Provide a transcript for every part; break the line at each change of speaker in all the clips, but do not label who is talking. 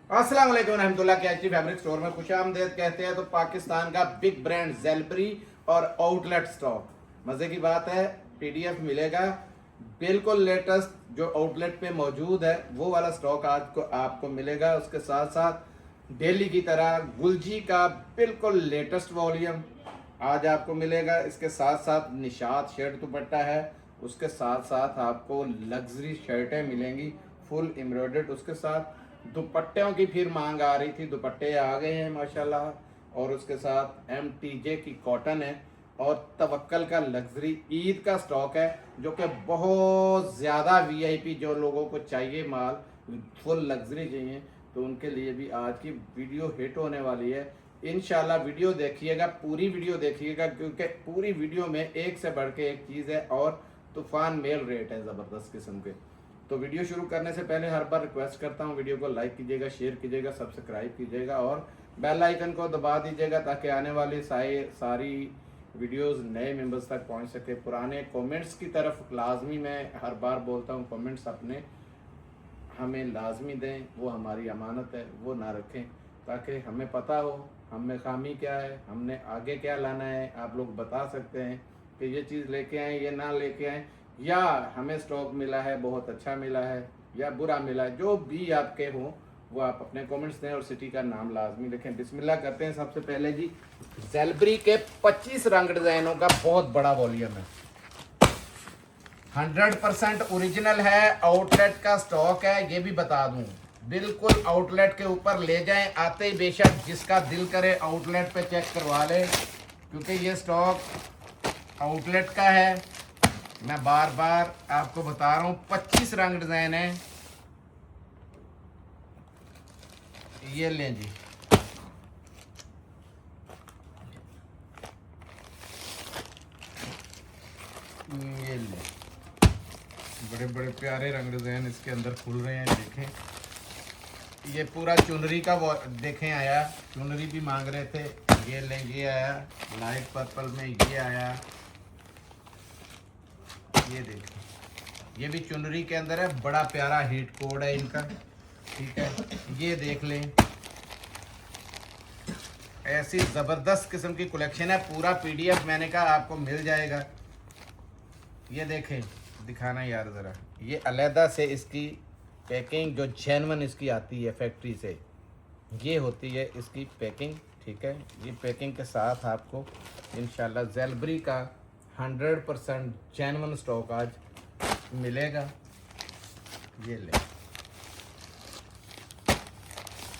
अस्सलाम वालेकुम रहमतुल्लाह के एचडी फैब्रिक स्टोर में खुशामदीद कहते हैं। तो पाकिस्तान का बिग ब्रांड ज़ेलबरी और आउटलेट स्टॉक, मज़े की बात है, पीडीएफ मिलेगा बिल्कुल लेटेस्ट जो आउटलेट पे मौजूद है वो वाला स्टॉक आज को आपको मिलेगा। उसके साथ साथ डेली की तरह गुलजी का बिल्कुल लेटेस्ट वॉल्यूम आज आपको मिलेगा। इसके साथ साथ निशात शर्ट दुपट्टा है, उसके साथ साथ आपको लग्जरी शर्टें मिलेंगी फुल एम्ब्रॉयडर्ड। उसके साथ दुपट्टों की फिर मांग आ रही थी, दुपट्टे आ गए हैं माशाल्लाह। और उसके साथ MTJ की कॉटन है और तवक्कल का लग्जरी ईद का स्टॉक है जो कि बहुत ज़्यादा VIP जो लोगों को चाहिए माल, फुल लग्जरी चाहिए, तो उनके लिए भी आज की वीडियो हिट होने वाली है। इंशाल्लाह वीडियो देखिएगा, पूरी वीडियो देखिएगा, क्योंकि पूरी वीडियो में एक से बढ़ के एक चीज़ है और तूफान मेल रेट है ज़बरदस्त किस्म के। तो वीडियो शुरू करने से पहले हर बार रिक्वेस्ट करता हूँ, वीडियो को लाइक कीजिएगा, शेयर कीजिएगा, सब्सक्राइब कीजिएगा और बेल आइकन को दबा दीजिएगा ताकि आने वाली सारी वीडियोस नए मेंबर्स तक पहुँच सके। पुराने कमेंट्स की तरफ लाजमी, मैं हर बार बोलता हूँ, कमेंट्स अपने हमें लाजमी दें, वो हमारी अमानत है, वो ना रखें ताकि हमें पता हो हम में खामी क्या है, हमने आगे क्या लाना है। आप लोग बता सकते हैं कि ये चीज़ लेके आएँ, ये ना लेके आएँ, या हमें स्टॉक मिला है बहुत अच्छा मिला है या बुरा मिला है, जो भी आपके हों वो आप अपने कमेंट्स दें और सिटी का नाम लाजमी लिखें। बिस्मिल्लाह करते हैं। सबसे पहले जी, ज़ेलबरी के 25 रंग डिज़ाइनों का बहुत बड़ा वॉल्यूम है, 100% ओरिजिनल है, आउटलेट का स्टॉक है, ये भी बता दूं। बिल्कुल आउटलेट के ऊपर ले जाएं, आते ही बेशक जिसका दिल करे आउटलेट पे चेक करवा ले, क्योंकि ये स्टॉक आउटलेट का है। मैं बार बार आपको बता रहा हूँ, 25 रंग डिज़ाइन है। ये लें जी, ये लें, बड़े बड़े प्यारे रंग डिज़ाइन इसके अंदर खुल रहे हैं। देखें, ये पूरा चुनरी का देखें आया, चुनरी भी मांग रहे थे, ये लें, ये आया लाइट पर्पल में, ये आया, ये देखें, ये भी चुनरी के अंदर है, बड़ा प्यारा हीट कोड है इनका, ठीक है। ये देख लें, ऐसी ज़बरदस्त किस्म की कलेक्शन है। पूरा PDF मैंने कहा आपको मिल जाएगा। ये देखें, दिखाना यार ज़रा, ये अलहदा से इसकी पैकिंग जो जेन्युइन इसकी आती है फैक्ट्री से, ये होती है इसकी पैकिंग, ठीक है। ये पैकिंग के साथ आपको इंशाल्लाह ज़ेलबरी का 100% जेन्युइन स्टॉक आज मिलेगा। ये ले,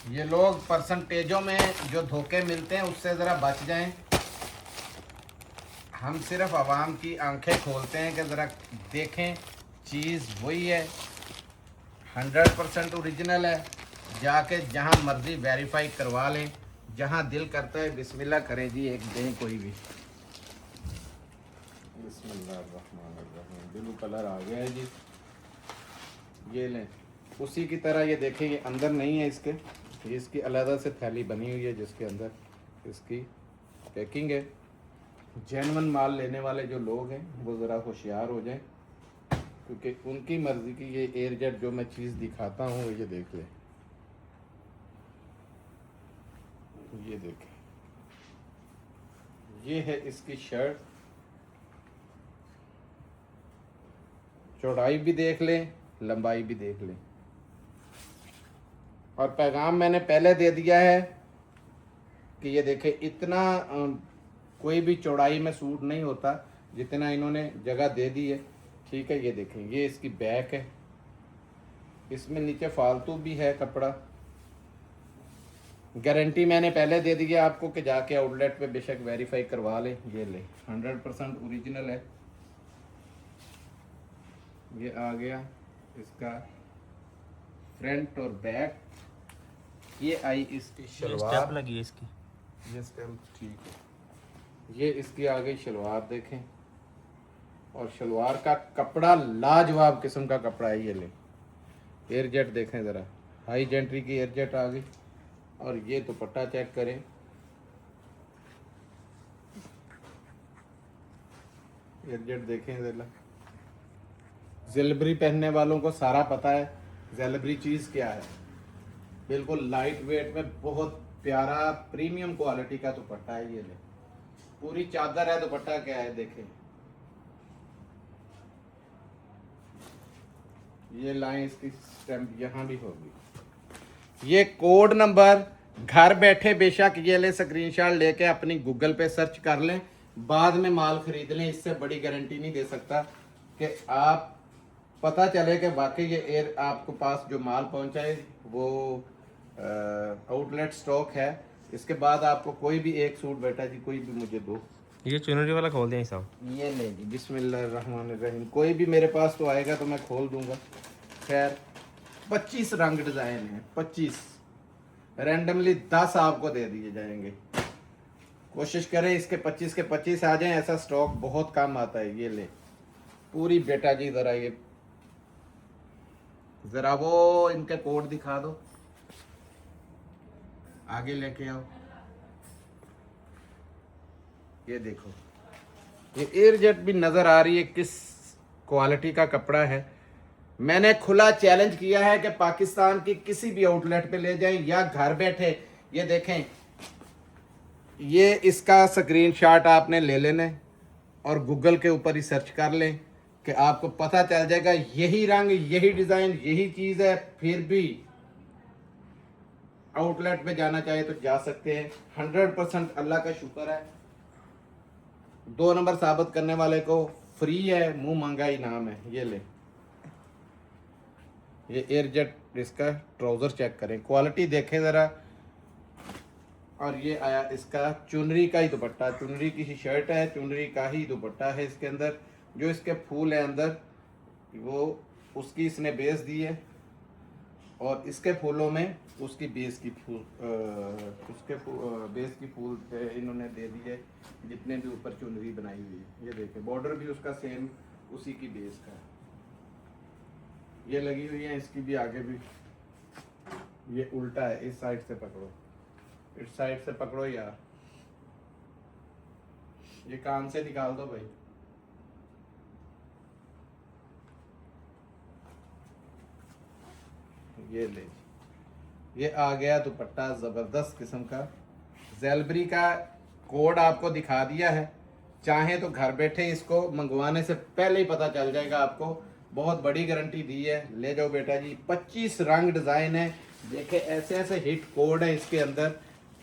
ये लोग परसेंटेजों में जो धोखे मिलते हैं उससे ज़रा बच जाएं। हम सिर्फ आवाम की आंखें खोलते हैं कि ज़रा देखें, चीज़ वही है, 100% ओरिजिनल है। जाके जहाँ मर्ज़ी वेरीफाई करवा लें, जहाँ दिल करता है बिस्मिल्लाह करें जी, एक दें कोई भी। बिस्मिल्लाहिर्रहमानिर्रहीम, ब्लू कलर आ गया है जी, ये लें। उसी की तरह ये देखें, ये अंदर नहीं है इसके, ये इसकी अलहदा से थैली बनी हुई है जिसके अंदर इसकी पैकिंग है। जेन्युइन माल लेने वाले जो लोग हैं वो ज़रा होशियार हो जाएं, क्योंकि उनकी मर्ज़ी की ये एयरजेट जो मैं चीज़ दिखाता हूँ, ये देख लें, ये देखें, ये है इसकी शर्ट, चौड़ाई भी देख लें, लंबाई भी देख लें। और पैगाम मैंने पहले दे दिया है कि ये देखें, इतना कोई भी चौड़ाई में सूट नहीं होता जितना इन्होंने जगह दे दी है, ठीक है। ये देखें, ये इसकी बैक है, इसमें नीचे फालतू भी है कपड़ा। गारंटी मैंने पहले दे दी है आपको कि जाके आउटलेट पे बेशक वेरीफाई करवा लें। ये ले, 100% ओरिजिनल है। ये आ गया इसका फ्रंट और बैक, ये आई इसकी शलवार
लगी है इसकी,
ये स्टैम्प, ठीक है। ये इसकी आ गई शलवार, देखें, और शलवार का कपड़ा लाजवाब किस्म का कपड़ा है। ये ले, एयरजेट देखें ज़रा, हाई जेंट्री की एयरजेट आ गई। और ये दुपट्टा चेक करें, एयरजेट देखें ज़रा। ज़ेलबरी पहनने वालों को सारा पता है ज़ेलबरी चीज़ क्या है। बिल्कुल लाइट वेट में बहुत प्यारा प्रीमियम क्वालिटी का दुपट्टा है। ये ले, पूरी चादर है, दुपट्टा क्या है देखें। ये लाइन इसकी स्टैम्प यहाँ भी होगी। ये कोड नंबर घर बैठे बेशक ये ले स्क्रीनशॉट लेके अपनी गूगल पे सर्च कर लें, बाद में माल खरीद लें। इससे बड़ी गारंटी नहीं दे सकता कि आप पता चले कि वाकई ये एयर आपको पास जो माल पहुंचाए वो आउटलेट स्टॉक है। इसके बाद आपको कोई भी एक सूट बेटा जी कोई भी मुझे दो।
ये चुनरी वाला खोल दें साहब।
ये ले जी, बिस्मिल्लाहिर्रहमानिर्रहीम। कोई भी मेरे पास तो आएगा तो मैं खोल दूंगा। खैर 25 रंग डिजाइन है, 25 रैंडमली 10 आपको दे दिए जाएंगे। कोशिश करें इसके 25 के 25 आ जाएं, ऐसा स्टॉक बहुत कम आता है। ये ले पूरी बेटा जी, जरा वो इनके कोड दिखा दो, आगे लेके आओ। ये देखो, ये एयरजेट भी नजर आ रही है किस क्वालिटी का कपड़ा है। मैंने खुला चैलेंज किया है कि पाकिस्तान की किसी भी आउटलेट पे ले जाएं या घर बैठे ये देखें। ये इसका स्क्रीनशॉट आपने ले लेना है और गूगल के ऊपर ही सर्च कर लें कि आपको पता चल जाएगा यही रंग, यही डिजाइन, यही चीज है। फिर भी आउटलेट पे जाना चाहे तो जा सकते हैं। 100% अल्लाह का शुक्र है, 2 नंबर साबित करने वाले को फ्री है, मुंह मांगा इनाम है। ये ले, ये एयरजेट इसका ट्राउजर चेक करें, क्वालिटी देखें ज़रा। और ये आया इसका चुनरी का ही दुपट्टा, चुनरी की ही शर्ट है, चुनरी का ही दुपट्टा है। इसके अंदर जो इसके फूल है अंदर वो उसकी इसने बेस दी है और इसके फूलों में उसकी बेस की फूल बेस की फूल इन्होंने दे दी है, जितने भी ऊपर चुनरी बनाई हुई है। ये देखें, बॉर्डर भी उसका सेम उसी की बेस का है। ये लगी हुई है, इसकी भी आगे भी। ये उल्टा है, इस साइड से पकड़ो, इस साइड से पकड़ो यार। ये कान से निकाल दो भाई। ये ले, ये आ गया दुपट्टा जबरदस्त किस्म का। ज़ेलबरी का कोड आपको दिखा दिया है, चाहे तो घर बैठे इसको मंगवाने से पहले ही पता चल जाएगा आपको। बहुत बड़ी गारंटी दी है, ले जाओ बेटा जी। 25 रंग डिजाइन है, देखे ऐसे ऐसे हिट कोड है इसके अंदर।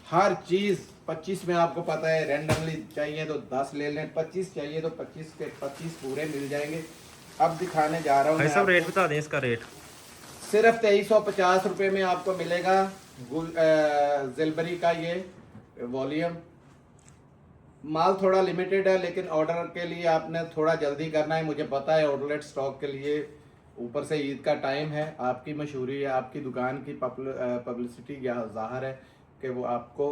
हर चीज 25 में आपको पता है, रैंडमली चाहिए तो 10 ले लें, 25 चाहिए तो 25 के 25 पूरे मिल जाएंगे। अब दिखाने जा रहा हूँ
भाई साहब, रेट बता दें इसका। रेट
सिर्फ 2350 रुपये में आपको मिलेगा ज़ेलबरी का ये वॉल्यूम। माल थोड़ा लिमिटेड है, लेकिन ऑर्डर के लिए आपने थोड़ा जल्दी करना है। मुझे पता है आउटलेट स्टॉक के लिए ऊपर से ईद का टाइम है, आपकी मशहूरी है, आपकी दुकान की पब्लिसिटी ज़ाहिर है कि वो आपको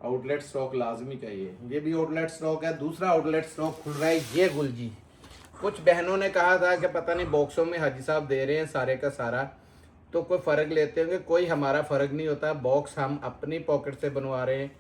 आउटलेट स्टॉक लाजमी चाहिए। ये भी आउटलेट स्टॉक है। दूसरा आउटलेट स्टॉक खुल रहा है, ये गुलजी। कुछ बहनों ने कहा था कि पता नहीं बॉक्सों में हाजी साहब दे रहे हैं सारे का सारा, तो कोई फ़र्क लेते होंगे। कोई हमारा फ़र्क नहीं होता, बॉक्स हम अपनी पॉकेट से बनवा रहे हैं,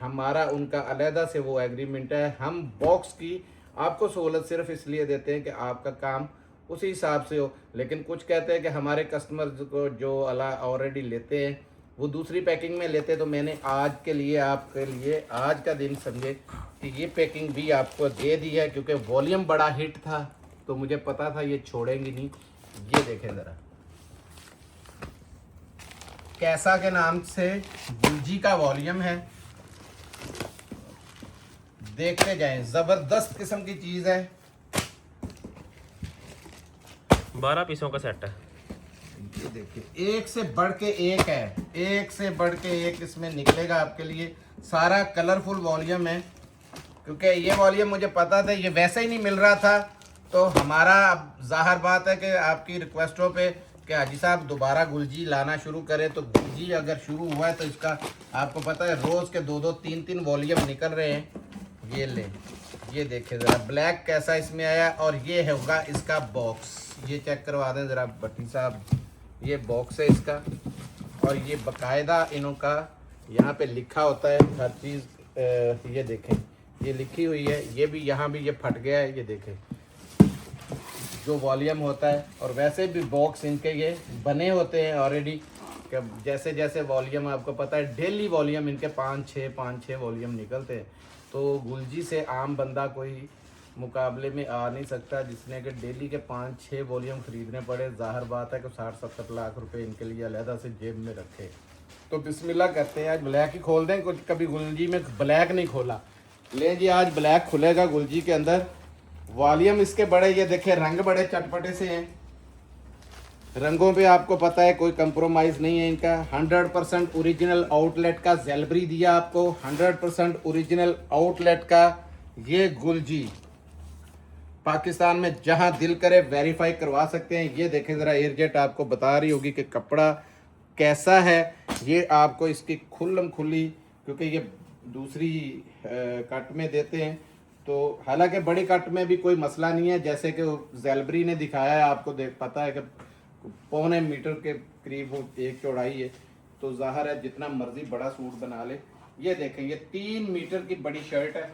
हमारा उनका अलहदा से वो एग्रीमेंट है। हम बॉक्स की आपको सहूलत सिर्फ इसलिए देते हैं कि आपका काम उसी हिसाब से हो। लेकिन कुछ कहते हैं कि हमारे कस्टमर्स को जो अला ऑलरेडी लेते हैं वो दूसरी पैकिंग में लेते हैं। तो मैंने आज के लिए आपके लिए आज का दिन समझे कि ये पैकिंग भी आपको दे दी है, क्योंकि वॉल्यूम बड़ा हिट था तो मुझे पता था ये छोड़ेंगी नहीं। ये देखें ज़रा, कैसा के नाम से गुलजी का वॉल्यूम है, देखते जाएं, जबरदस्त किस्म की चीज है।
12 पीसों का सेट है।
ये देखिए, एक से बढ़ के एक है, एक से बढ़ के एक इसमें निकलेगा आपके लिए। सारा कलरफुल वॉल्यूम है, क्योंकि ये वॉल्यूम मुझे पता था ये वैसे ही नहीं मिल रहा था। तो हमारा अब जाहिर बात है कि आपकी रिक्वेस्टों पे कि हाजी साहब दोबारा गुलजी लाना शुरू करें, तो गुलजी अगर शुरू हुआ है तो इसका आपको पता है रोज़ के 2-2 3-3 वॉल्यूम निकल रहे हैं। ये ले, ये देखें ज़रा ब्लैक कैसा इसमें आया। और ये होगा इसका बॉक्स, ये चेक करवा दें ज़रा भट्टी साहब। ये बॉक्स है इसका, और ये बाकायदा इन्हों का यहाँ पे लिखा होता है हर चीज़। ये देखें, ये लिखी हुई है। ये भी यहाँ भी ये फट गया है, ये देखें जो वॉल्यूम होता है। और वैसे भी बॉक्स इनके ये बने होते हैं ऑलरेडी, कि जैसे जैसे वॉल्यूम आपको पता है डेली वॉल्यूम इनके 5-6 वॉल्यूम निकलते हैं, तो गुलजी से आम बंदा कोई मुकाबले में आ नहीं सकता जिसने कि डेली के 5-6 वॉल्यूम खरीदने पड़े। ज़ाहिर बात है कि 60-70 लाख रुपए इनके लिए अलहदा से जेब में रखे। तो बिस्मिल्लाह करते हैं, आज ब्लैक ही खोल दें। कुछ कभी गुलजी में ब्लैक नहीं खोला, ले जी आज ब्लैक खुलेगा गुलजी के अंदर। वॉल्यूम इसके बड़े, ये देखें रंग बड़े चटपटे से हैं, रंगों पे आपको पता है कोई कंप्रोमाइज़ नहीं है इनका। 100% ओरिजिनल आउटलेट का जेलबरी दिया आपको, 100% ओरिजिनल आउटलेट का ये गुलजी। पाकिस्तान में जहां दिल करे वेरीफाई करवा सकते हैं। ये देखें ज़रा, एयरजेट आपको बता रही होगी कि कपड़ा कैसा है। ये आपको इसकी खुल्लम खुली, क्योंकि ये दूसरी कट में देते हैं, तो हालांकि बड़ी कट में भी कोई मसला नहीं है। जैसे कि जेलबरी ने दिखाया है आपको, देख पता है कि 1.25 मीटर के करीब वो एक चौड़ाई है, तो ज़ाहिर है जितना मर्जी बड़ा सूट बना ले। ये देखें, ये 3 मीटर की बड़ी शर्ट है।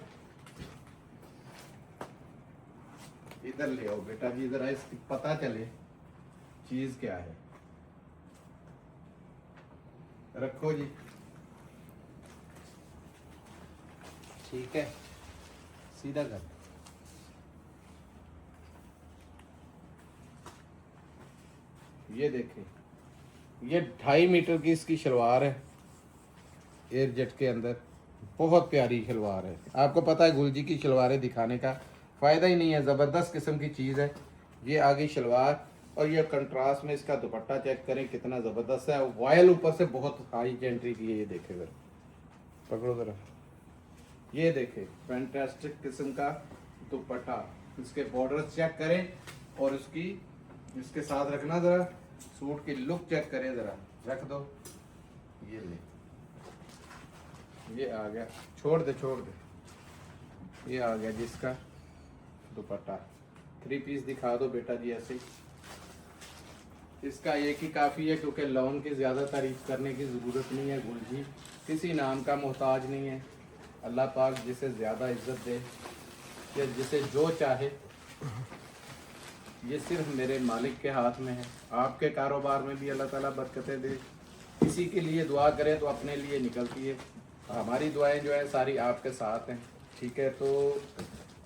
इधर ले आओ बेटा जी, जरा इसकी पता चले चीज क्या है। रखो जी, ठीक है, सीधा कर। ये देखें, ये 2.5 मीटर की इसकी शलवार है एयरजेट के अंदर। बहुत प्यारी शलवार है। आपको पता है गुलजी की शलवारें दिखाने का फ़ायदा ही नहीं है, ज़बरदस्त किस्म की चीज़ है। ये आगे शलवार और ये कंट्रास्ट में इसका दुपट्टा चेक करें कितना ज़बरदस्त है। वायल ऊपर से बहुत हाई जेंट्री की है। ये देखें ज़रा, पकड़ो ज़रा, ये देखें फैंटास्टिक किस्म का दुपट्टा। इसके बॉर्डर्स चेक करें और इसके साथ रखना, ज़रा सूट की लुक चेक करें, ज़रा रख दो। ये ले, ये आ गया, छोड़ दे। ये आ गया जिसका दुपट्टा। 3 पीस दिखा दो बेटा जी ऐसे ही। इसका एक ही काफ़ी है, क्योंकि लॉन की ज़्यादा तारीफ करने की ज़रूरत नहीं है। गुलजी किसी नाम का मोहताज नहीं है। अल्लाह पाक जिसे ज़्यादा इज्जत दे या जिसे जो चाहे, ये सिर्फ मेरे मालिक के हाथ में है। आपके कारोबार में भी अल्लाह ताला बरकतें दे। किसी के लिए दुआ करें तो अपने लिए निकलती है। हमारी दुआएं जो है सारी आपके साथ हैं, ठीक है। तो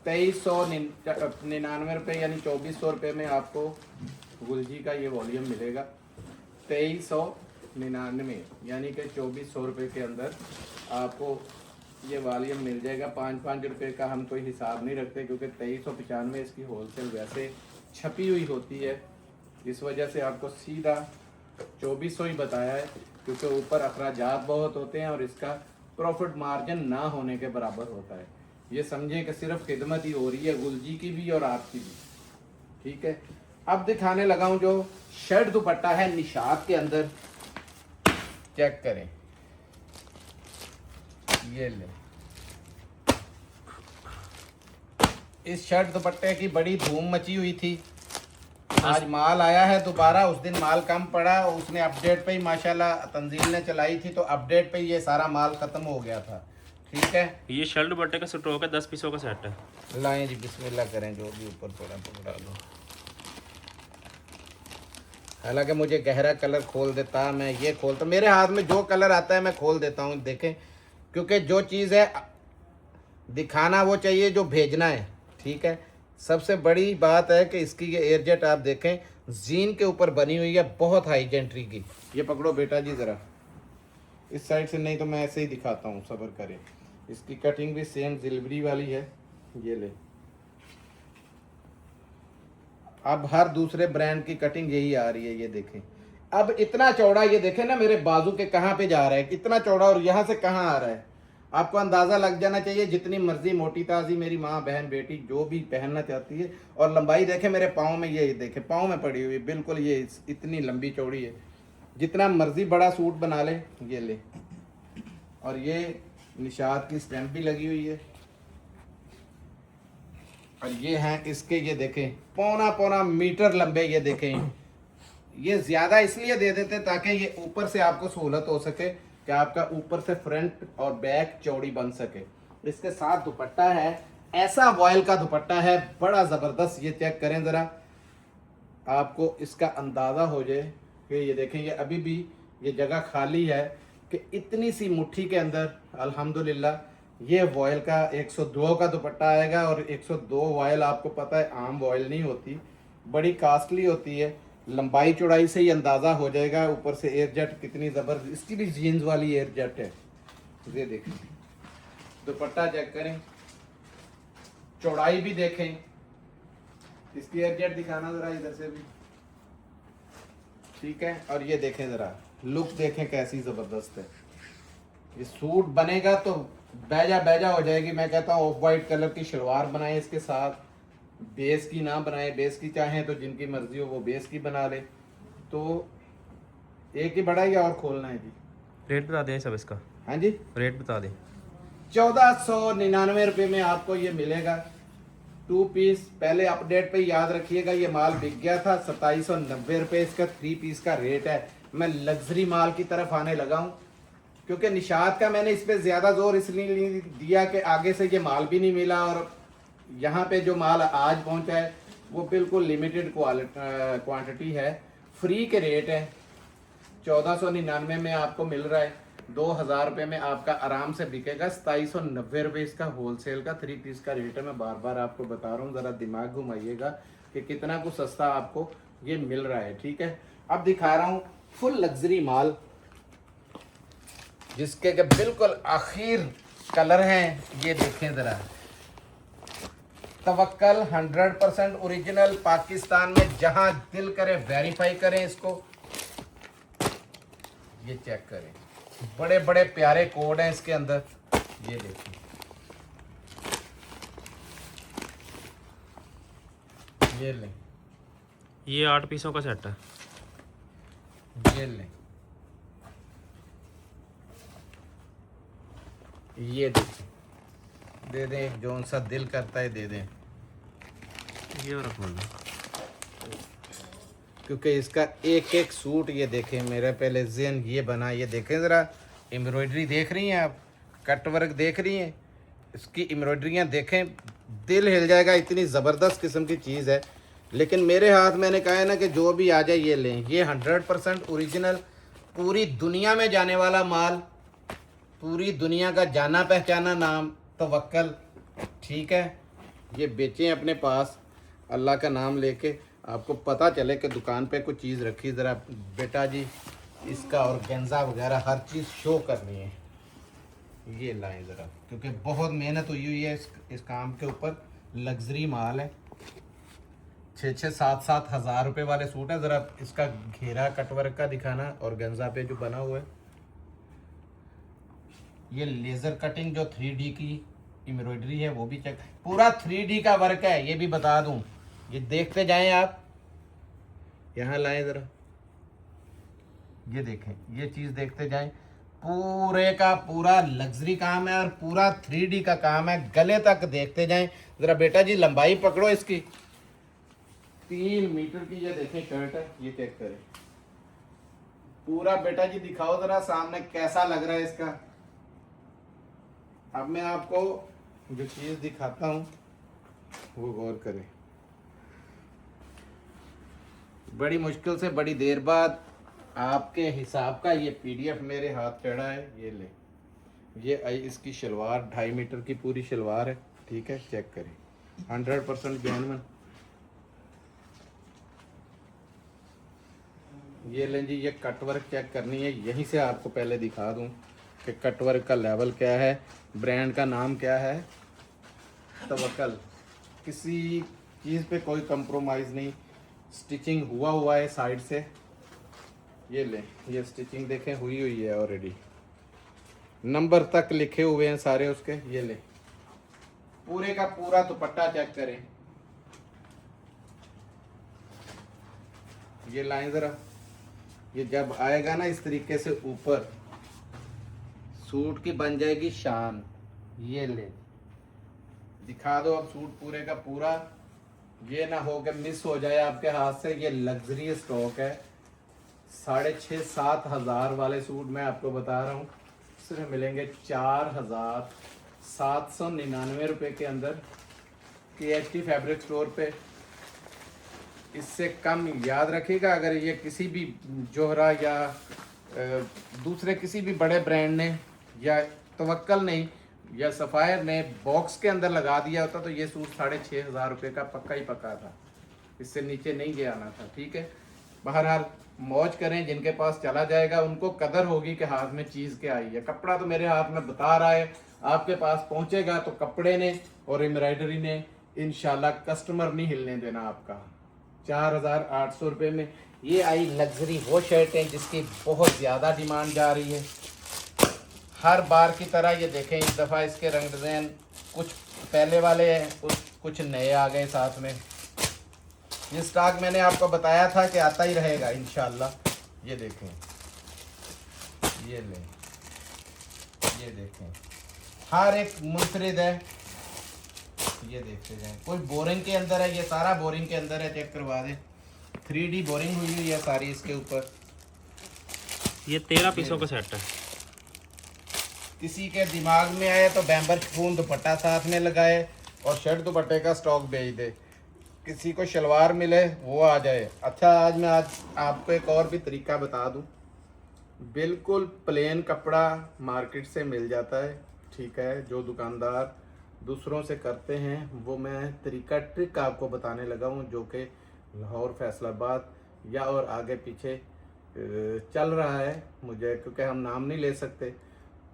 2399 रुपये यानी 2400 रुपये में आपको गुलजी का ये वॉल्यूम मिलेगा। 2399 यानी कि 2400 रुपये के अंदर आपको ये वॉल्यूम मिल जाएगा। 5-5 रुपये का हम कोई हिसाब नहीं रखते, क्योंकि 2395 इसकी होलसेल वैसे छपी हुई होती है। इस वजह से आपको सीधा 2400 ही बताया है, क्योंकि ऊपर अखराजात बहुत होते हैं और इसका प्रॉफिट मार्जिन ना होने के बराबर होता है। ये समझें कि सिर्फ खिदमत ही हो रही है गुलजी की भी और आपकी भी, ठीक है। अब दिखाने लगा हूं जो शर्ट दुपट्टा है निशात के अंदर, चेक करें। ये ले, इस शर्ट दुपट्टे की बड़ी धूम मची हुई थी। आज माल आया है दोबारा, उस दिन माल कम पड़ा, उसने अपडेट पे ही माशाल्लाह तंजील ने चलाई थी, तो अपडेट पे ये सारा माल खत्म हो गया था, ठीक है।
ये शर्ट दुपट्टे का स्टॉक है, 10 पीसों का सेट है।
लाएं जी, बिस्मिल्लाह करें, जो भी ऊपर पड़ा पकड़ा लो। हालांकि मुझे गहरा कलर खोल देता, मैं ये खोलता, मेरे हाथ में जो कलर आता है मैं खोल देता हूँ, देखें। क्योंकि जो चीज़ है दिखाना वो चाहिए जो भेजना है, ठीक है। सबसे बड़ी बात है कि इसकी ये एयरजेट आप देखें जीन के ऊपर बनी हुई है, बहुत हाई जेंट्री की। ये पकड़ो बेटा जी ज़रा, इस साइड से नहीं तो मैं ऐसे ही दिखाता हूँ, सब्र करें। इसकी कटिंग भी सेम जिलबरी वाली है। ये ले, अब हर दूसरे ब्रांड की कटिंग यही आ रही है। ये देखें, अब इतना चौड़ा, ये देखें ना मेरे बाजू के कहाँ पे जा रहा है, इतना चौड़ा, और यहाँ से कहाँ आ रहा है, आपको अंदाज़ा लग जाना चाहिए। जितनी मर्जी मोटी ताज़ी मेरी माँ बहन बेटी जो भी पहनना चाहती है। और लंबाई देखें मेरे पाँव में, ये देखें पाँव में पड़ी हुई बिल्कुल, ये इतनी लंबी चौड़ी है। जितना मर्जी बड़ा सूट बना ले। ये ले, और ये निशात की स्टैंप भी लगी हुई है। और ये हैं इसके, ये देखें पौना मीटर लंबे। ये देखें, ये ज़्यादा इसलिए दे देते ताकि ये ऊपर से आपको सहूलत हो सके कि आपका ऊपर से फ्रंट और बैक चौड़ी बन सके। इसके साथ दुपट्टा है, ऐसा वॉयल का दुपट्टा है, बड़ा ज़बरदस्त। ये चेक करें ज़रा, आपको इसका अंदाज़ा हो जाए कि ये देखें, ये अभी भी ये जगह खाली है कि इतनी सी मुट्ठी के अंदर अल्हम्दुलिल्लाह ये वॉयल का 102 का दुपट्टा आएगा। और 102 वॉयल आपको पता है आम वॉयल नहीं होती, बड़ी कास्टली होती है। लंबाई चौड़ाई से ही अंदाज़ा हो जाएगा। ऊपर से एयर जेट कितनी ज़बरदस्त, इसकी भी जीन्स वाली एयर जेट है। ये देखें, दुपट्टा चेक करें, चौड़ाई भी देखें, इसकी एयर जेट दिखाना ज़रा इधर से भी, ठीक है। और ये देखें ज़रा लुक देखें कैसी ज़बरदस्त है। ये सूट बनेगा तो बैजा हो जाएगी। मैं कहता हूँ ऑफ वाइट कलर की शलवार बनाए इसके साथ, बेस की ना बनाए, बेस की चाहें तो जिनकी मर्जी हो वो बेस की बना ले। तो एक ही बड़ा या और खोलना है जी?
रेट बता दें सब इसका।
हाँ जी,
रेट बता दें।
1499 रुपये में आपको ये मिलेगा 2 पीस। पहले अपडेट पे याद रखिएगा ये माल बिक गया था 2790 रुपये इसका 3 पीस का रेट है। मैं लग्जरी माल की तरफ आने लगा हूँ क्योंकि निशात का मैंने इस पे ज़्यादा जोर इसलिए नहीं दिया कि आगे से ये माल भी नहीं मिला, और यहाँ पे जो माल आज पहुँचा है वो बिल्कुल लिमिटेड क्वांटिटी है। फ्री के रेट है, 1499 में आपको मिल रहा है। 2000 रुपये में आपका आराम से बिकेगा। 2790 रुपये इसका होलसेल का 3 पीस का रेट है। मैं बार बार आपको बता रहा हूँ, ज़रा दिमाग घुमाइएगा कि कितना कुछ सस्ता आपको ये मिल रहा है, ठीक है। अब दिखा रहा हूँ फुल लग्जरी माल जिसके के बिल्कुल आखिर कलर हैं। ये देखें ज़रा, तवक्कल 100% ओरिजिनल पाकिस्तान में, जहां दिल करे वेरीफाई करें इसको। ये चेक करें, बड़े बड़े प्यारे कोड हैं इसके अंदर। ये देखिए, ये लें,
ये 8 पीसों का सेट है।
ये लें, ये देखिए, दे दें जो सा दिल करता है दे दें।
ये और खोल दो,
क्योंकि इसका एक एक सूट ये देखें, मेरा पहले ज़हन ये बना। ये देखें ज़रा, एम्ब्रॉयडरी देख रही हैं आप, कट वर्क देख रही हैं, इसकी एम्ब्रॉयडरियाँ देखें, दिल हिल जाएगा। इतनी ज़बरदस्त किस्म की चीज़ है। लेकिन मेरे हाथ मैंने कहा है ना कि जो भी आ जाए ये लें। ये 100% ओरिजिनल, पूरी दुनिया में जाने वाला माल, पूरी दुनिया का जाना पहचाना नाम तवक्कल, ठीक है। ये बेचें अपने पास, अल्लाह का नाम लेके, आपको पता चले कि दुकान पे कुछ चीज़ रखी। ज़रा बेटा जी इसका और गेंजा वगैरह हर चीज़ शो करनी है। ये लाएं ज़रा, क्योंकि बहुत मेहनत हुई है इस काम के ऊपर। लग्जरी माल है, 6-6, 7-7 हज़ार रुपये वाले सूट है। ज़रा इसका घेरा कटवर्क का दिखाना और गेंजा पे जो बना हुआ है। ये लेज़र कटिंग जो 3D की एम्ब्रॉयडरी है वो भी चेक, पूरा 3D का वर्क है, ये भी बता दूं। ये देखते जाएं आप, यहाँ लाएं ज़रा, ये देखें, ये चीज़ देखते जाएं। पूरे का पूरा लग्जरी काम है और पूरा 3D का काम है, गले तक देखते जाएं। ज़रा बेटा जी लंबाई पकड़ो इसकी, 3 मीटर की ये देखें शर्ट है। ये चेक करें पूरा, बेटा जी दिखाओ ज़रा सामने कैसा लग रहा है इसका। अब मैं आपको जो चीज़ दिखाता हूँ वो गौर करें। बड़ी मुश्किल से बड़ी देर बाद आपके हिसाब का ये PDF मेरे हाथ चढ़ा है। ये ले, ये इसकी शलवार 2.5 मीटर की पूरी शलवार है, ठीक है। चेक करें, 100% जेन्युइन। ये लें जी, ये कटवर्क चेक करनी है। यहीं से आपको पहले दिखा दूं कि कटवर्क का लेवल क्या है, ब्रांड का नाम क्या है, तवक्कल। किसी चीज़ पे कोई कंप्रोमाइज़ नहीं, स्टिचिंग हुआ है साइड से। ये लें, ये स्टिचिंग देखें हुई है ऑलरेडी, नंबर तक लिखे हुए हैं सारे उसके। ये लें, पूरे का पूरा दुपट्टा चेक करें। ये लाएं ज़रा, ये जब आएगा ना इस तरीके से ऊपर, सूट की बन जाएगी शान। ये ले, दिखा दो अब सूट पूरे का पूरा, ये ना हो कि मिस हो जाए आपके हाथ से। ये लग्जरी स्टॉक है, 6,500-7 हज़ार वाले सूट मैं आपको बता रहा हूँ, सिर्फ मिलेंगे 4,799 रुपये के अंदर KHT फैब्रिक स्टोर पे। इससे कम याद रखिएगा, अगर ये किसी भी जोहरा या दूसरे किसी भी बड़े ब्रांड ने या तवक्कल ने या सफ़ायर ने बॉक्स के अंदर लगा दिया होता तो ये सूट 6,500 रुपये का पक्का ही पक्का था, इससे नीचे नहीं गया आना था। ठीक है, बहरहाल मौज करें, जिनके पास चला जाएगा उनको कदर होगी कि हाथ में चीज़ क्या आई है। कपड़ा तो मेरे हाथ में बता रहा है, आपके पास पहुंचेगा तो कपड़े ने और एम्ब्रॉयडरी ने इंशाल्लाह कस्टमर नहीं हिलने देना आपका। 4,800 रुपये में ये आई लग्जरी वो शर्टें जिसकी बहुत ज़्यादा डिमांड जा रही है। हर बार की तरह ये देखें, इस दफ़ा इसके रंग डिज़ाइन कुछ पहले वाले हैं, कुछ नए आ गए साथ में। ये स्टॉक मैंने आपको बताया था कि आता ही रहेगा इंशाल्लाह। ये देखें, ये लें, ये देखें, हर एक मुनफरिद है। ये देखते जाएं, कोई बोरिंग के अंदर है, ये सारा बोरिंग के अंदर है, चेक करवा दें। 3D बोरिंग हुई हुई है सारी इसके ऊपर।
ये 13 पीसों का सेट है।
किसी के दिमाग में आए तो बैम्बर शिफॉन दुपट्टा साथ में लगाए और शर्ट दुपट्टे का स्टॉक भेज दे। किसी को शलवार मिले वो आ जाए। अच्छा, आज आपको एक और भी तरीका बता दूं। बिल्कुल प्लेन कपड़ा मार्केट से मिल जाता है, ठीक है, जो दुकानदार दूसरों से करते हैं वो मैं ट्रिक आपको बताने लगा हूँ, जो कि लाहौर, फैसलाबाद या और आगे पीछे चल रहा है। मुझे क्योंकि हम नाम नहीं ले सकते,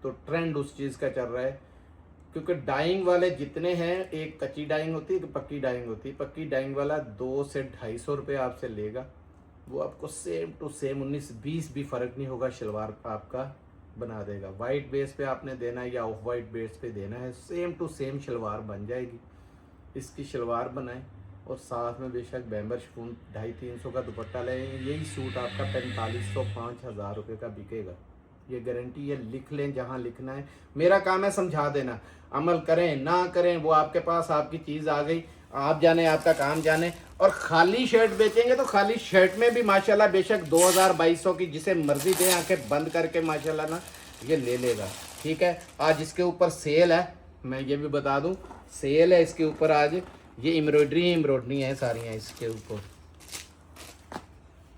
तो ट्रेंड उस चीज़ का चल रहा है। क्योंकि डाइंग वाले जितने हैं, एक कच्ची डाइंग होती है, एक पक्की डाइंग होती है। पक्की डाइंग वाला 200 से 250 रुपये आपसे लेगा, वो आपको सेम टू सेम 19-20 भी फ़र्क नहीं होगा, शलवार आपका बना देगा। वाइट बेस पे आपने देना है या ऑफ वाइट बेस पे देना है, सेम टू सेम शलवार बन जाएगी। इसकी शलवार बनाएं और साथ में बेशक बैम्बर शिफॉन 250-300 का दुपट्टा लें। यही सूट आपका 4,500-5,000 रुपये का बिकेगा, ये गारंटी है। लिख लें जहाँ लिखना है। मेरा काम है समझा देना, अमल करें ना करें वो आपके पास, आपकी चीज़ आ गई, आप जाने, आपका काम जाने। और खाली शर्ट बेचेंगे तो खाली शर्ट में भी माशाल्लाह बेशक 2,000-2,200 की जिसे मर्जी दें, आंखें बंद करके माशाल्लाह ना ये ले लेगा। ठीक है, आज इसके ऊपर सेल है, मैं ये भी बता दूं, सेल है इसके ऊपर आज। ये एम्ब्रॉयडरी है सारी हैं इसके ऊपर,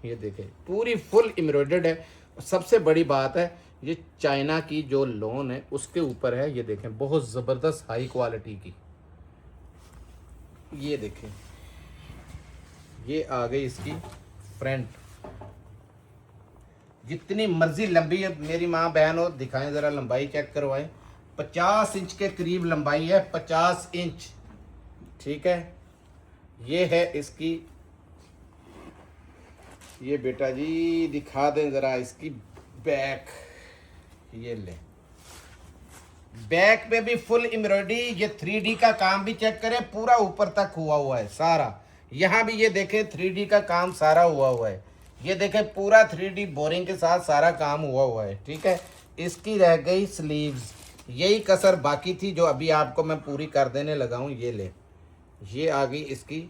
ये देखें पूरी फुल एम्ब्रॉयडर्ड है। सबसे बड़ी बात है ये चाइना की जो लोन है उसके ऊपर है, ये देखें बहुत ज़बरदस्त हाई क्वालिटी की। ये देखें, ये आ गई इसकी फ्रंट, जितनी मर्जी लंबी है मेरी माँ बहन हो, दिखाएं ज़रा लंबाई चेक करवाएं। 50 इंच के करीब लंबाई है, 50 इंच। ठीक है, ये है इसकी, ये बेटा जी दिखा दें ज़रा इसकी बैक। ये ले, बैक पे भी फुल एम्ब्रॉयडरी, ये 3D का काम भी चेक करें, पूरा ऊपर तक हुआ हुआ है सारा। यहाँ भी ये देखें 3D का काम सारा हुआ है। ये देखें पूरा 3D बोरिंग के साथ सारा काम हुआ है। ठीक है, इसकी रह गई स्लीव्स, यही कसर बाकी थी जो अभी आपको मैं पूरी कर देने लगा हूँ। ये ले, ये आ गई इसकी।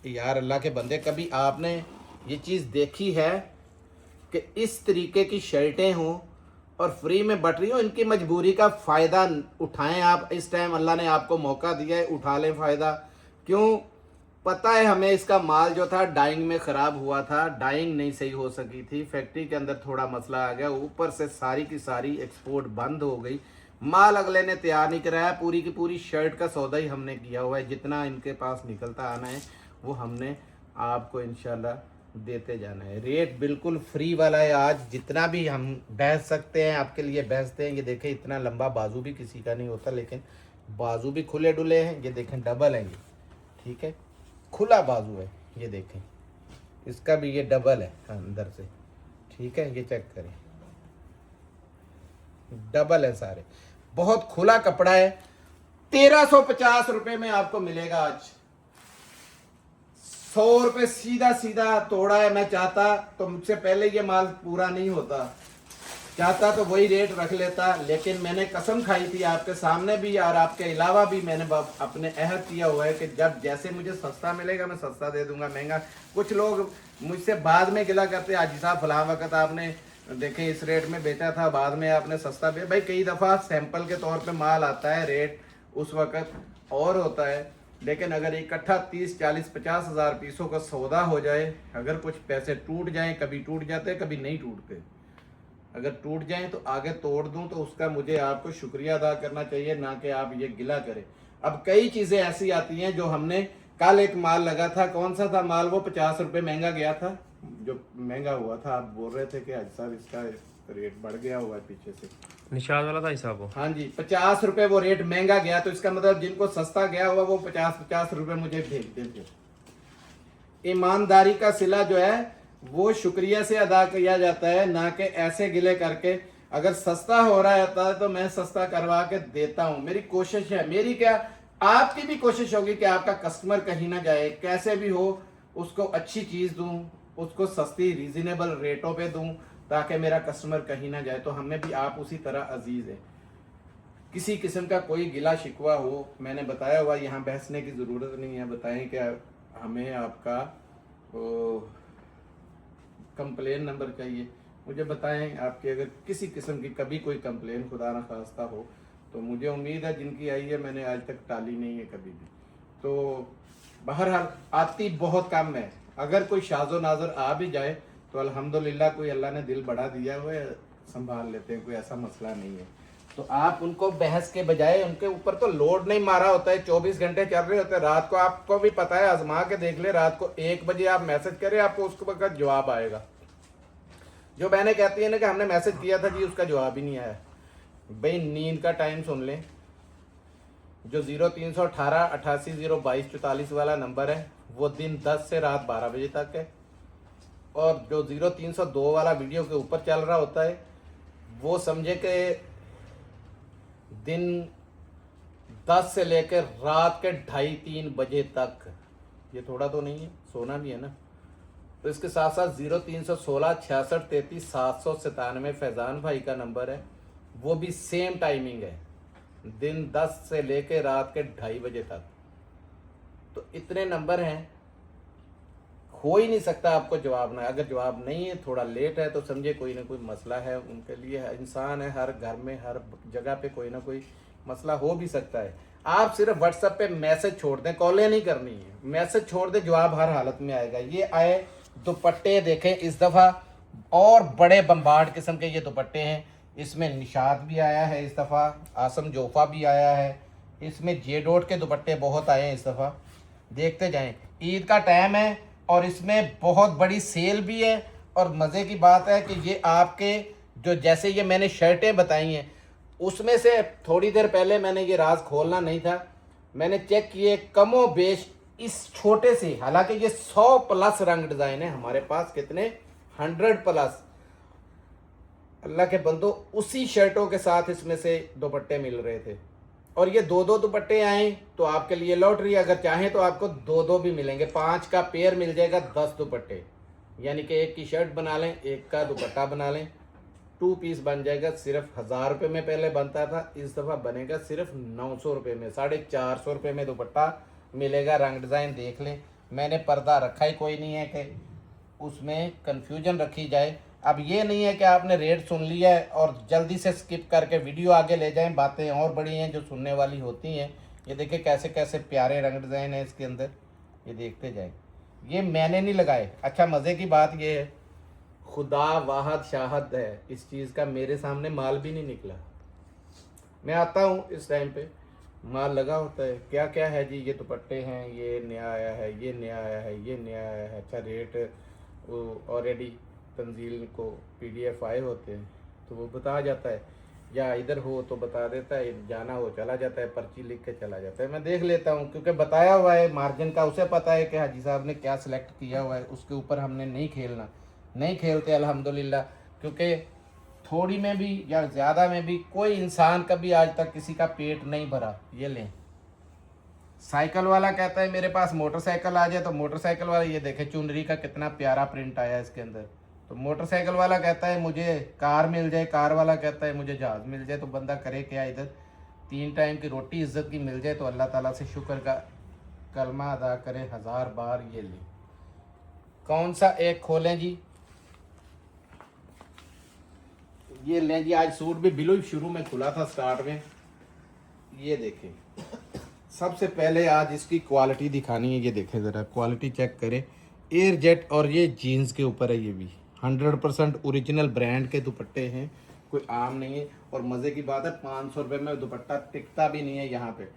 यार अल्लाह के बंदे, कभी आपने ये चीज़ देखी है कि इस तरीके की शर्टें हों और फ्री में बट रही हो? इनकी मजबूरी का फ़ायदा उठाएं आप। इस टाइम अल्लाह ने आपको मौका दिया है, उठा लें फ़ायदा। क्यों? पता है हमें इसका माल जो था डाइंग में ख़राब हुआ था, डाइंग नहीं सही हो सकी थी, फैक्ट्री के अंदर थोड़ा मसला आ गया, ऊपर से सारी की सारी एक्सपोर्ट बंद हो गई, माल अगले ने तैयार नहीं कराया। पूरी की पूरी शर्ट का सौदा ही हमने किया हुआ है, जितना इनके पास निकलता आना है वो हमने आपको इंशाल्लाह देते जाना है। रेट बिल्कुल फ्री वाला है। आज जितना भी हम बहस सकते हैं आपके लिए बहसते हैं। ये देखें इतना लंबा बाजू भी किसी का नहीं होता, लेकिन बाजू भी खुले डुले हैं। ये देखें डबल है ये, ठीक है, खुला बाजू है। ये देखें इसका भी ये डबल है अंदर से, ठीक है, ये चेक करें डबल है सारे, बहुत खुला कपड़ा है। 1350 रुपये में आपको मिलेगा आज। 100 रुपये सीधा सीधा तोड़ा है। मैं चाहता तो मुझसे पहले ये माल पूरा नहीं होता, चाहता तो वही रेट रख लेता, लेकिन मैंने कसम खाई थी आपके सामने भी और आपके अलावा भी मैंने अपने अहद किया हुआ है कि जब जैसे मुझे सस्ता मिलेगा मैं सस्ता दे दूंगा। महंगा, कुछ लोग मुझसे बाद में गिला करते हाजी साहब फलां वक्त आपने देखें इस रेट में बेचा था, बाद में आपने सस्ता भाई कई दफ़ा सैंपल के तौर पे माल आता है, रेट उस वक्त और होता है। लेकिन अगर इकट्ठा 30, 40, 50 हज़ार पीसों का सौदा हो जाए, अगर कुछ पैसे टूट जाएं, कभी टूट जाते हैं कभी नहीं टूटते, अगर टूट जाएं तो आगे तोड़ दूं, तो उसका मुझे आपको शुक्रिया अदा करना चाहिए, ना कि आप ये गिला करें। अब कई चीज़ें ऐसी आती हैं जो हमने, कल एक माल लगा था, कौन सा था माल वो, 50 रुपये महंगा गया था, जो महंगा हुआ था, आप बोल रहे थे कि आज साहब इसका रेट बढ़ गया हुआ है पीछे से।
निशाद वाला था हिसाब वो।
हाँ जी, 50 रुपये वो रेट महंगा गया, तो इसका मतलब जिनको सस्ता गया हुआ वो 50-50 रुपये मुझे भेज देंगे। ईमानदारी का सिला जो है वो शुक्रिया से अदा किया जाता है, ना कि ऐसे गिले करके। अगर सस्ता हो रहा होता है तो मैं सस्ता करवा के देता हूं, मेरी कोशिश है, मेरी क्या आपकी भी कोशिश होगी कि आपका कस्टमर कहीं ना जाए, कैसे भी हो उसको अच्छी चीज दूं, उसको सस्ती रीजनेबल रेटों पे दूं, ताकि मेरा कस्टमर कहीं ना जाए। तो हमें भी आप उसी तरह अजीज है। किसी किस्म का कोई गिला शिकवा हो, मैंने बताया हुआ, यहाँ बहसने की ज़रूरत नहीं है। बताएं कि हमें आपका कंप्लेन नंबर चाहिए, मुझे बताएं। आपकी अगर किसी किस्म की कभी कोई कंप्लेन खुदा न खास्ता हो, तो मुझे उम्मीद है जिनकी आई है मैंने आज तक टाली नहीं है कभी भी। तो बहरहाल आती बहुत कम है, अगर कोई शाजो नाजर आ भी जाए तो अल्हम्दुलिल्लाह कोई अल्लाह ने दिल बढ़ा दिया हुआ है, संभाल लेते हैं, कोई ऐसा मसला नहीं है। तो आप उनको बहस के बजाय उनके ऊपर तो लोड नहीं मारा होता है, 24 घंटे चल रहे होते हैं। रात को आपको भी पता है, आजमा के देख ले, रात को 1 बजे आप मैसेज करें, आपको उसके वक्त जवाब आएगा। जो बहनें कहती है ना कि हमने मैसेज किया था जी, उसका जवाब ही नहीं आया। भाई नींद का टाइम सुन लें, जो 0318 88 022 44 वाला नंबर है वो दिन 10 से रात 12 बजे तक है, और जो 0302 वाला वीडियो के ऊपर चल रहा होता है वो समझे कि दिन 10 से लेकर रात के 2:30-3 बजे तक। ये थोड़ा तो नहीं है, सोना भी है ना। तो इसके साथ साथ 0316 66 33 797 फैज़ान भाई का नंबर है, वो भी सेम टाइमिंग है, दिन 10 से लेकर रात के 2:30 बजे तक। तो इतने नंबर हैं, हो ही नहीं सकता आपको जवाब ना। अगर जवाब नहीं है, थोड़ा लेट है, तो समझे कोई ना कोई मसला है उनके लिए। इंसान है, हर घर में हर जगह पे कोई ना कोई मसला हो भी सकता है। आप सिर्फ व्हाट्सएप पे मैसेज छोड़ दें, कॉलें नहीं करनी है, मैसेज छोड़ दें, जवाब हर हालत में आएगा। ये आए दुपट्टे देखें इस दफ़ा, और बड़े बम्बार्ड किस्म के ये दुपट्टे हैं। इसमें निशात भी आया है इस दफ़ा, आसम जोफ़ा भी आया है, इसमें जे डॉट के दुपट्टे बहुत आए हैं इस दफ़ा। देखते जाएं, ईद का टाइम है और इसमें बहुत बड़ी सेल भी है। और मज़े की बात है कि ये आपके जो, जैसे ये मैंने शर्टें बताई हैं, उसमें से थोड़ी देर पहले मैंने ये राज खोलना नहीं था, मैंने चेक किए, कमो बेश इस छोटे से, हालांकि ये 100+ रंग डिज़ाइन है हमारे पास, कितने 100+। अल्लाह के बंदो, उसी शर्टों के साथ इसमें से दुपट्टे मिल रहे थे, और ये 2-2 दुपट्टे आए तो आपके लिए लॉटरी। अगर चाहें तो आपको 2-2 भी मिलेंगे, 5 का पेयर मिल जाएगा, 10 दुपट्टे, यानी कि एक की शर्ट बना लें, एक का दुपट्टा बना लें, 2 पीस बन जाएगा। सिर्फ 1000 रुपये में पहले बनता था, इस दफ़ा बनेगा सिर्फ 900 रुपये में, 450 रुपये में दुपट्टा मिलेगा। रंग डिज़ाइन देख लें, मैंने पर्दा रखा ही कोई नहीं है कि उसमें कन्फ्यूजन रखी जाए। अब ये नहीं है कि आपने रेट सुन लिया है और जल्दी से स्किप करके वीडियो आगे ले जाएं, बातें और बड़ी हैं जो सुनने वाली होती हैं। ये देखिए कैसे कैसे प्यारे रंग डिज़ाइन है इसके अंदर, ये देखते जाएं। ये मैंने नहीं लगाए। अच्छा, मज़े की बात ये है, खुदा वाहद शाहद है इस चीज़ का, मेरे सामने माल भी नहीं निकला। मैं आता हूँ इस टाइम पे, माल लगा होता है, क्या क्या है जी, ये दुपट्टे हैं, ये नया आया है, ये नया आया है, ये नया आया है। अच्छा, रेट ऑलरेडी तंजील को PDF आए होते हैं तो वो बता जाता है, या इधर हो तो बता देता है, जाना हो चला जाता है, पर्ची लिख के चला जाता है। मैं देख लेता हूँ क्योंकि बताया हुआ है मार्जिन का, उसे पता है कि हाजी साहब ने क्या सिलेक्ट किया हुआ है, उसके ऊपर हमने नहीं खेलना, नहीं खेलते अल्हम्दुलिल्लाह। क्योंकि थोड़ी में भी या ज़्यादा में भी कोई इंसान कभी आज तक किसी का पेट नहीं भरा। ये लें, साइकिल वाला कहता है मेरे पास मोटरसाइकिल आ जाए, तो मोटरसाइकिल वाला, ये देखे चुनरी का कितना प्यारा प्रिंट आया इसके अंदर। तो मोटरसाइकिल वाला कहता है मुझे कार मिल जाए, कार वाला कहता है मुझे जहाज़ मिल जाए। तो बंदा करे क्या, इधर 3 टाइम की रोटी इज़्ज़त की मिल जाए तो अल्लाह ताला से शुक्र का कलमा अदा करें 1000 बार। ये लें, कौन सा एक खोलें जी, ये लें जी। आज सूट भी बिल्कुल शुरू में खुला था, स्टार्ट में, ये देखें सबसे पहले आज इसकी क्वालिटी दिखानी है। ये देखें ज़रा, क्वालिटी चेक करें। एयर जेट, और ये जीन्स के ऊपर है। ये भी 100% ओरिजिनल ब्रांड के दुपट्टे हैं, कोई आम नहीं है। और मज़े की बात है, 500 रुपये में दुपट्टा टिकता भी नहीं है यहाँ पे।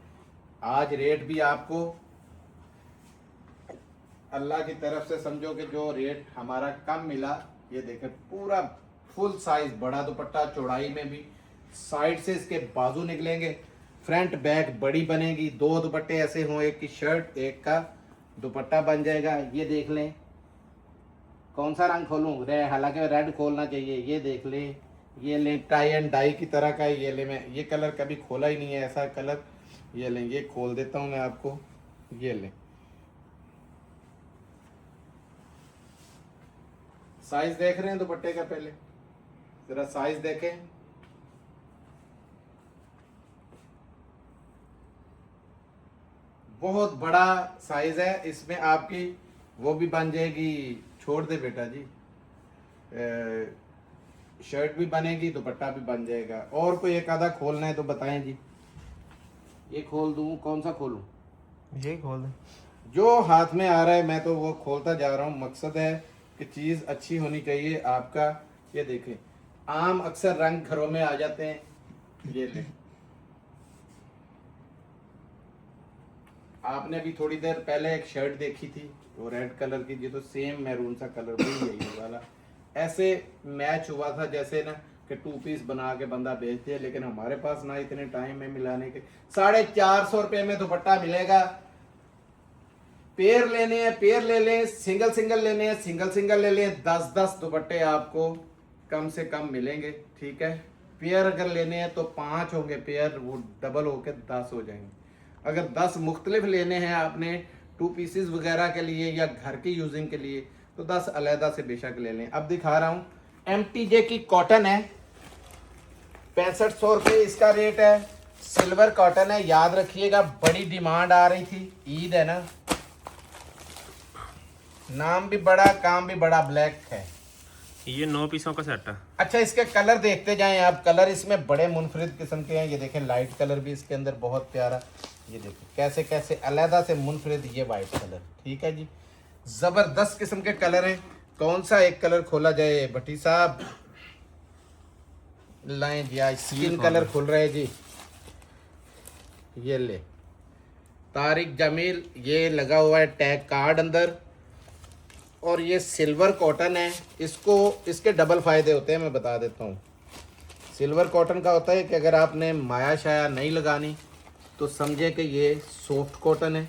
आज रेट भी आपको अल्लाह की तरफ से समझो कि जो रेट हमारा कम मिला। ये देखें, पूरा फुल साइज बड़ा दुपट्टा, चौड़ाई में भी। साइड से इसके बाजू निकलेंगे, फ्रंट बैक बड़ी बनेगी। 2 दुपट्टे ऐसे हों, एक की शर्ट एक का दुपट्टा बन जाएगा। ये देख लें, कौन सा रंग खोलूं? हालांकि रेड खोलना चाहिए। ये देख लें, ये लें, टाई एंड डाई की तरह का है। ये ले, मैं ये कलर कभी खोला ही नहीं है ऐसा कलर। ये लें, ये खोल देता हूं मैं आपको। ये लें, साइज देख रहे हैं दुपट्टे का? पहले जरा साइज देखें। बहुत बड़ा साइज है इसमें। आपकी वो भी बन जाएगी, छोड़ दे बेटा जी, शर्ट भी बनेगी, दुपट्टा भी बन जाएगा। और कोई एक आधा खोलना है तो बताएं जी। ये खोल दूं? कौन सा खोलूं?
ये खोल दे।
जो हाथ में आ रहा है मैं तो वो खोलता जा रहा हूँ। मकसद है कि चीज़ अच्छी होनी चाहिए आपका। ये देखें, आम अक्सर रंग घरों में आ जाते हैं। ये ले, आपने अभी थोड़ी देर पहले एक शर्ट देखी थी, वो रेड कलर की। ये तो सेम मैरून सा कलर भी है ये वाला। ऐसे मैच हुआ था जैसे ना कि 2 पीस बना के बंदा बेचते हैं, लेकिन हमारे पास ना इतने टाइम में मिलाने के। 450 रुपये में दुपट्टा मिलेगा। पेयर लेने हैं पेयर ले लें, सिंगल सिंगल लेने हैं सिंगल सिंगल ले लें। 10-10 दुपट्टे आपको कम से कम मिलेंगे, ठीक है। पेयर अगर लेने हैं तो 5 होंगे पेयर, वो डबल होकर 10 हो जाएंगे। अगर 10 मुख्तलिफ लेने हैं आपने 2 पीसेस वगैरह के लिए या घर की यूजिंग के लिए, तो 10 अलहदा से बेशक ले लें। अब दिखा रहा हूँ, MTJ की कॉटन है, 6500 रुपये इसका रेट है। सिल्वर कॉटन है, याद रखिएगा, बड़ी डिमांड आ रही थी, ईद है ना, नाम भी बड़ा काम भी बड़ा, ब्लैक है।
ये 9 पीसों का सेट है।
अच्छा, इसके कलर देखते जाएं आप। कलर इसमें बड़े मुनफरिद किस्म के हैं। ये देखें, लाइट कलर भी इसके अंदर बहुत प्यारा। ये देखें कैसे कैसे अलहदा से मुनफरिद, ये वाइट कलर, ठीक है जी। जबरदस्त किस्म के कलर हैं। कौन सा एक कलर खोला जाए भट्टी साहब? लाएं जी, आज स्किन कलर खुल रहे हैं जी। ये ले, तारिक जमील, ये लगा हुआ है टैग कार्ड अंदर। और ये सिल्वर कॉटन है। इसको इसके डबल फ़ायदे होते हैं, मैं बता देता हूँ। सिल्वर कॉटन का होता है कि अगर आपने माया शाया नहीं लगानी तो समझे कि ये सॉफ्ट कॉटन है,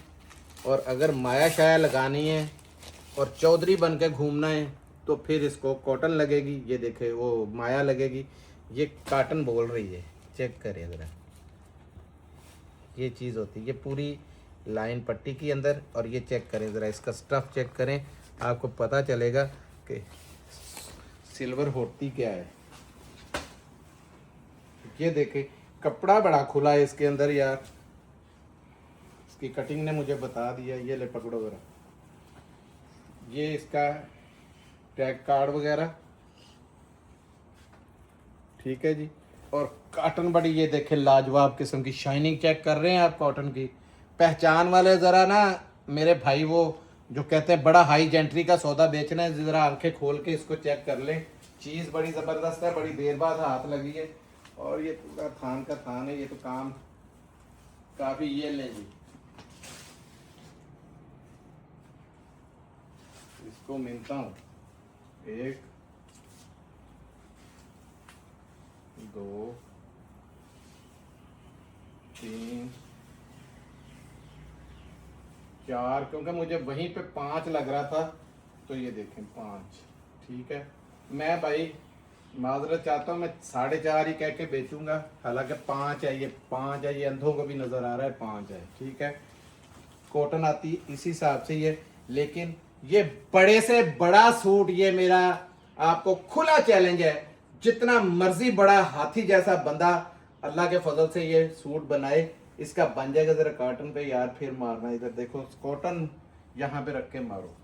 और अगर माया शाया लगानी है और चौधरी बन के घूमना है तो फिर इसको कॉटन लगेगी। ये देखे, वो माया लगेगी। ये काटन बोल रही है, चेक करें ज़रा। ये चीज़ होती है, ये पूरी लाइन पट्टी के अंदर। और ये चेक करें ज़रा, इसका स्टफ़ चेक करें, आपको पता चलेगा कि सिल्वर होती क्या है। ये देखें, कपड़ा बड़ा खुला है इसके अंदर यार, इसकी कटिंग ने मुझे बता दिया। ये ले, पकड़ो ज़रा, ये इसका टैग कार्ड वगैरह, ठीक है जी। और कॉटन बड़ी, ये देखें, लाजवाब किस्म की शाइनिंग चेक कर रहे हैं आप कॉटन की। पहचान वाले ज़रा ना मेरे भाई, वो जो कहते हैं बड़ा हाई जेंट्री का सौदा बेचना है, ज़रा आंखें खोल के इसको चेक कर लें। चीज़ बड़ी ज़बरदस्त है, बड़ी देर बाद हाथ लगी है। और ये पूरा थान का थान है, ये तो काम काफ़ी। ये लें जी, इसको मिलता हूँ 1 2 3 4, क्योंकि मुझे वहीं पे 5 लग रहा था, तो ये देखें 5, ठीक है। मैं भाई माजरत चाहता हूँ, मैं 4.5 ही कह के बेचूंगा, हालांकि 5 है। ये 5 है, ये अंधों को भी नज़र आ रहा है 5 है, ठीक है। कॉटन आती इसी हिसाब से ये। लेकिन ये बड़े से बड़ा सूट, ये मेरा आपको खुला चैलेंज है, जितना मर्जी बड़ा हाथी जैसा बंदा अल्लाह के फजल से ये सूट बनाए, इसका बन जाएगा। जरा कॉटन पे यार फिर मारना, इधर देखो, कॉटन यहाँ पे रख के मारो।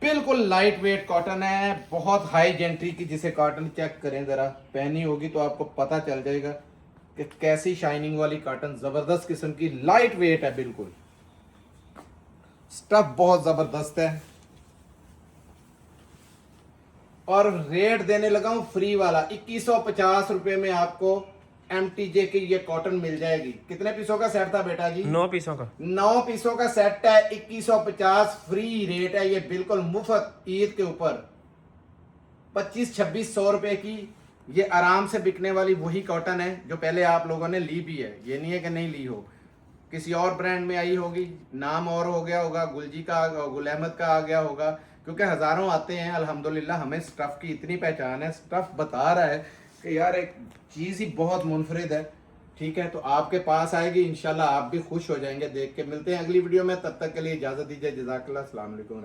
बिल्कुल लाइट वेट कॉटन है, बहुत हाई जेंट्री की, जिसे कॉटन चेक करें जरा, पहनी होगी तो आपको पता चल जाएगा कि कैसी शाइनिंग वाली कॉटन, जबरदस्त किस्म की, लाइट वेट है बिल्कुल, स्टफ बहुत जबरदस्त है। और रेट देने लगा हूं फ्री वाला, 2150 रुपए में आपको MTJ की ये कॉटन मिल जाएगी। कितने पीसों का सेट था बेटा जी?
9 पीसों का।
9 पीसों का सेट है, 2150 फ्री रेट है ये, बिल्कुल मुफ्त ईद के ऊपर। 25-2600 रुपए की ये आराम से बिकने वाली वही कॉटन है जो पहले आप लोगों ने ली भी है, ये नहीं है कि नहीं ली हो, किसी और ब्रांड में आई होगी, नाम और हो गया होगा, गुलजी का, गुल अहमद का आ गया होगा, क्योंकि हजारों आते हैं। अल्हम्दुलिल्लाह हमें स्टफ की इतनी पहचान है, स्टफ बता रहा है कि यार एक चीज़ ही बहुत मुनफरिद है। ठीक है, तो आपके पास आएगी इंशाल्लाह, आप भी खुश हो जाएंगे देख के। मिलते हैं अगली वीडियो में, तब तक के लिए इजाज़त दीजिए। जज़ाकल्लाह, अस्सलाम वालेकुम।